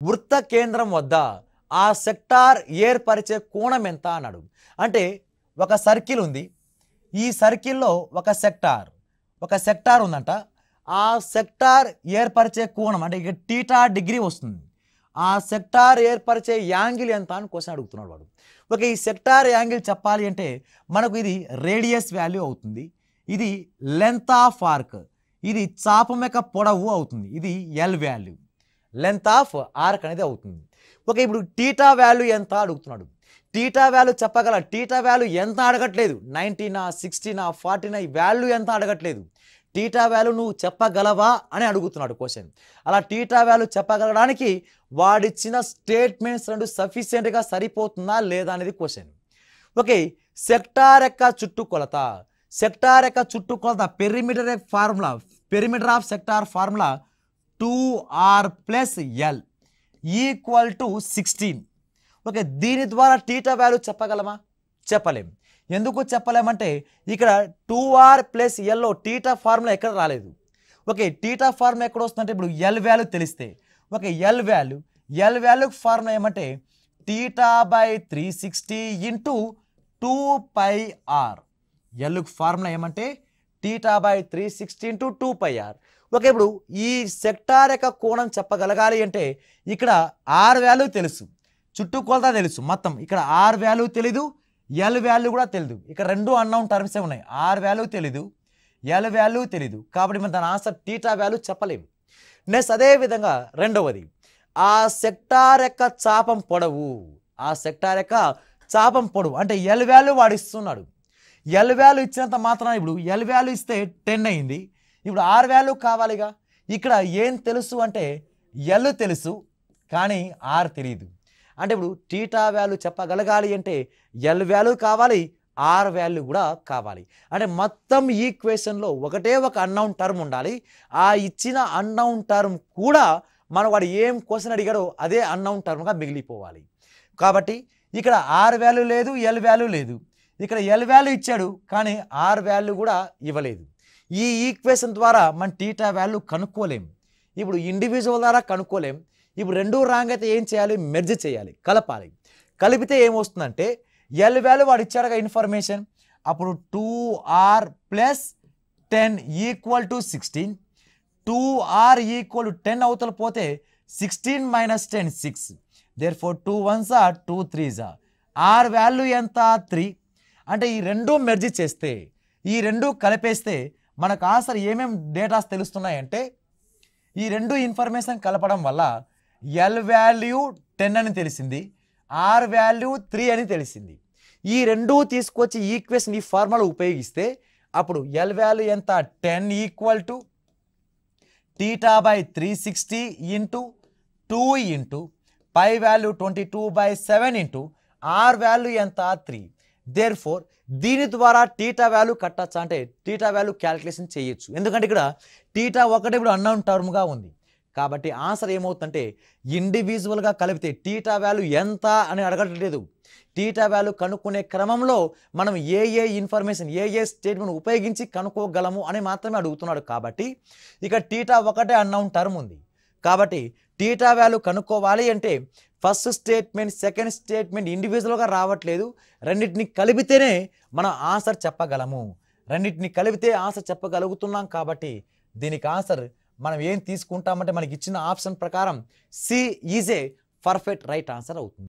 వృత్త కేంద్రం వద్ద ఆ సెక్టార్ ఏర్పరిచే కోణం ఎంత అన్నాడు. అంటే ఒక సర్కిల్ ఉంది. ఈ సర్కిల్లో ఒక సెక్టార్ ఉందంట. ఆ సెక్టార్ ఏర్పరిచే కోణం అంటే ఇక టీటా డిగ్రీ వస్తుంది. ఆ సెక్టార్ ఏర్పరిచే యాంగిల్ ఎంత అని క్వశ్చన్ అడుగుతున్నాడు వాడు. ఓకే, ఈ సెక్టార్ యాంగిల్ చెప్పాలి అంటే మనకు ఇది రేడియస్ వాల్యూ అవుతుంది, ఇది లెంత్ ఆఫ్ ఆర్క్, ఇది చాపం యొక్క పొడవు అవుతుంది, ఇది L value, length of arc అనేది అవుతుంది. ఓకే, ఇప్పుడు టీటా వాల్యూ ఎంత అడుగుతున్నాడు. టీటా వాల్యూ చెప్పగల, టీటా వాల్యూ ఎంత అడగట్లేదు, 90నా 60నా 40నా ఈ వాల్యూ ఎంత అడగట్లేదు, టీటా వాల్యూ నువ్వు చెప్పగలవా అని అడుగుతున్నాడు క్వశ్చన్. అలా టీటా వాల్యూ చెప్పగలడానికి వాడిచ్చిన స్టేట్మెంట్స్ రెండు సఫిషియెంట్గా సరిపోతుందా లేదా అనేది క్వశ్చన్. ఓకే, సెక్టార్ యొక్క చుట్టుకొలత perimeter of sector formula 2r + l = 16. Okay, దీని ద్వారా టీటా వాల్యూ చెప్పగలమా? చెప్పలేం. ఎందుకు చెప్పలేమంటే ఇక్కడ 2r + l టీటా ఫార్ములా ఎక్కడ రాలేదు. ఓకే, టీటా ఫార్ములా ఎక్కడ వస్తుందంటే ఇప్పుడు ఎల్ వాల్యూ తెలిస్తే, ఓకే ఎల్ వాల్యూ ఫార్ములా ఏమంటే θ/360 × 2πr. ఎల్ ఫార్ములా ఏమంటే θ/360 × 2πr. ఓకే, ఇప్పుడు ఈ సెక్టార్ యొక్క కోణం చెప్పగలగాలి అంటే ఇక్కడ ఆర్ వాల్యూ తెలుసు, చుట్టుకొలత తెలుసు, మొత్తం ఇక్కడ ఆర్ వాల్యూ తెలీదు, ఎల్ వాల్యూ కూడా తెలియదు. ఇక్కడ రెండు అన్నౌన్ టర్మ్సే ఉన్నాయి, ఆర్ వాల్యూ తెలీదు, ఎల్ వాల్యూ తెలీదు. కాబట్టి మనం దాని ఆన్సర్ టీటా వాల్యూ చెప్పలేము. నెక్స్ట్ అదేవిధంగా రెండవది, ఆ సెక్టార్ యొక్క చాపం పొడవు, అంటే ఎల్ వాల్యూ వాడు ఇస్తున్నాడు. ఎల్ వాల్యూ ఇచ్చినంత మాత్రం ఇప్పుడు ఎల్ వాల్యూ ఇస్తే 10 అయింది. ఇప్పుడు ఆర్ వాల్యూ కావాలిగా. ఇక్కడ ఏం తెలుసు అంటే ఎల్ తెలుసు కానీ ఆర్ తెలియదు. అంటే ఇప్పుడు టీటా వాల్యూ చెప్పగలగాలి అంటే ఎల్ వాల్యూ కావాలి, ఆర్ వాల్యూ కూడా కావాలి. అంటే మొత్తం ఈక్వేషన్లో ఒకటే ఒక అన్నౌన్ టర్మ్ ఉండాలి. ఆ ఇచ్చిన అన్నౌన్ టర్మ్ కూడా మనం వాడు ఏం క్వశ్చన్ అడిగాడో అదే అన్నౌన్ టర్మ్గా మిగిలిపోవాలి. కాబట్టి ఇక్కడ ఆర్ వాల్యూ లేదు, ఎల్ వాల్యూ లేదు. ఇక్కడ ఎల్ వాల్యూ ఇచ్చాడు కానీ ఆర్ వాల్యూ కూడా ఇవ్వలేదు. ఈ ఈక్వేషన్ ద్వారా మనం టీటా వాల్యూ కనుక్కోలేం. ఇప్పుడు ఇండివిజువల్ ద్వారా కనుక్కోలేం. ఇప్పుడు రెండు రాంగ్ అయితే ఏం చేయాలి? మెర్జ్ చేయాలి, కలపాలి. కలిపితే ఏమొస్తుందంటే ఎల్ వాల్యూ వాడు ఇచ్చాడుగా ఇన్ఫర్మేషన్, అప్పుడు 2r + 10 = 16, 2r = 10 అవతల పోతే 16 - 10 6, therefore 2 1s are 2 3s are. R value ఎంత? 3. అంటే ఈ రెండు మెర్జ్ చేస్తే, ఈ రెండు కలిపేస్తే మనకు ఆన్సర్ ఏమేం డేటాస్ తెలుస్తున్నాయంటే ఈ రెండు ఇన్ఫర్మేషన్ కలపడం వల్ల ఎల్ వాల్యూ 10 అని తెలిసింది, ఆర్ వాల్యూ 3 అని తెలిసింది. ఈ రెండు తీసుకొచ్చి ఈక్వేషన్ ఈ ఫార్ములా ఉపయోగిస్తే అప్పుడు ఎల్ వాల్యూ ఎంత? 10 = θ/360 × 2 × π వాల్యూ 22/7 × ఆర్ వాల్యూ ఎంత? 3. దేర్ఫోర్ దీని ద్వారా టీటా వాల్యూ కట్టచ్చా అంటే టీటా వాల్యూ క్యాలిక్యులేషన్ చేయొచ్చు. ఎందుకంటే ఇక్కడ టీటా ఒకటి ఇప్పుడు అన్నౌన్ టర్మ్గా ఉంది. కాబట్టి ఆన్సర్ ఏమవుతుందంటే ఇండివిజువల్గా కలిపితే టీటా వాల్యూ ఎంత అని అడగట్లేదు. టీటా వాల్యూ కనుక్కునే క్రమంలో మనం ఏ ఇన్ఫర్మేషన్ ఏ స్టేట్మెంట్ ఉపయోగించి కనుక్కోగలము అని మాత్రమే అడుగుతున్నాడు. కాబట్టి ఇక టీటా ఒకటే అన్నౌన్ టర్మ్ ఉంది. కాబట్టి టీటా వాల్యూ కనుక్కోవాలి అంటే ఫస్ట్ స్టేట్మెంట్ సెకండ్ స్టేట్మెంట్ ఇండివిజువల్గా రావట్లేదు, రెండింటిని కలిపితేనే మనం ఆన్సర్ చెప్పగలము. రెండింటిని కలిపితే ఆన్సర్ చెప్పగలుగుతున్నాం. కాబట్టి దీనికి ఆన్సర్ మనం ఏం తీసుకుంటామంటే మనకి ఇచ్చిన ఆప్షన్ ప్రకారం C is a perfect right answer అవుతుంది.